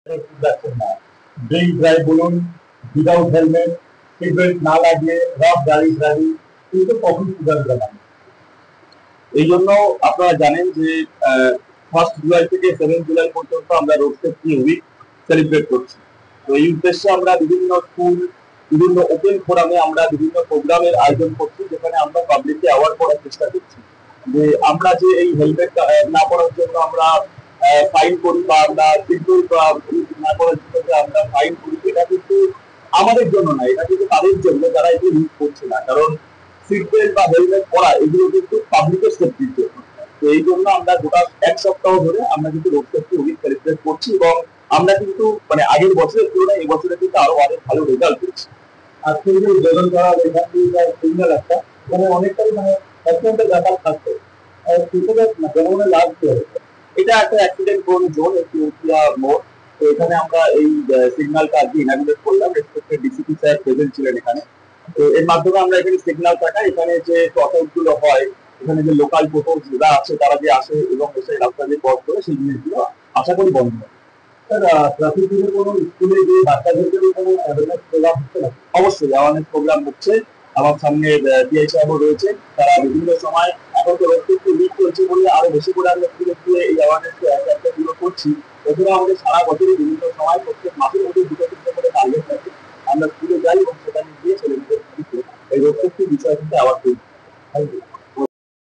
যাচ্ছেন না, drink drive বলুন, উইদাউট হেলমেট, সিট বেল্ট না লাগিয়ে রাফ গাড়ি ড্রাইভিং, কিন্তু কখন সুবিধা জানান। এই জন্য আপনারা জানেন যে 1 জুলাই থেকে 7 জুলাই পর্যন্ত আমরা রোড সেফটি উইক সেলিব্রেট করছি। তো এই উদ্দেশ্যে আমরা বিভিন্ন স্কুল, বিভিন্ন ওপেন ফোরামে আমরা বিভিন্ন প্রোগ্রামের আয়োজন করছি, যেখানে আমরা পাবলিককে অ্যাওয়ার করার চেষ্টা করছি যে আমরা যে এই হেলমেট না পরার জন্য আমরা ফাইন করি, বা আমরা সিট বেল্ট না করার জন্য যে আমরা ফাইন করি, এটা কিন্তু আমাদের জন্য না, এটা কিন্তু তাদের জন্য যারা এগুলো ইউজ করছে না। কারণ সিট বেল্ট বা হেলমেট পরা এগুলো কিন্তু পাবলিকের সেফটির জন্য। তো এই জন্য আমরা গোটা 1 সপ্তাহ ধরে আমরা কিন্তু রোড সেফটি উইক সেলিব্রেট করছি, এবং আমরা কিন্তু মানে আগের বছরের তুলনায় এই বছরে কিন্তু আরো অনেক ভালো রেজাল্ট পেয়েছি। আজকে যে উদ্বোধন করা এখান থেকে সিগন্যাল একটা মানে অনেকটাই মানে অত্যন্ত ব্যাপার থাকছে, জনগণের লাভ কি হবে। এটা একটা অ্যাক্সিডেন্ট প্রোন জোন, একটি উঠিয়া মোড়। তো এখানে আমরা এই সিগন্যালটা আজকে ইনাগুরেট করলাম, রেসপেক্টেড ডিসিপি স্যার প্রেজেন্ট ছিলেন এখানে। তো এর মাধ্যমে আমরা এখানে সিগন্যাল থাকা, এখানে যে টহল গুলো হয়, এখানে যে লোকাল টোটো যারা আছে তারা যে আসে এবং এসে রাস্তা দিয়ে ক্রস করে, সেই জিনিসগুলো আশা করি বন্ধ হবে। স্যার, ট্রাফিক পুলিশের কোনো স্কুলে গিয়ে বাচ্চাদেরকে কোনো অ্যাওয়ারনেস প্রোগ্রাম হচ্ছে না? অবশ্যই অ্যাওয়ারনেস প্রোগ্রাম হচ্ছে। আমার সামনে পিআই সাহেবও রয়েছে, তারা বিভিন্ন সময়, এখন তো রোড সেফটি উইক চলছে বলে আরো বেশি করে আমরা স্কুলে গিয়ে এই অ্যাওয়ারনেস গুলো করছি। এছাড়া আমাদের সারা বছরই বিভিন্ন সময় প্রত্যেক মাসের মধ্যে 2-3টে করে টার্গেট থাকে, আমরা স্কুলে যাই এবং সেখানে গিয়ে ছেলেমেয়েদের এই রোড সেফটি বিষয় কিন্তু অ্যাওয়ার করি।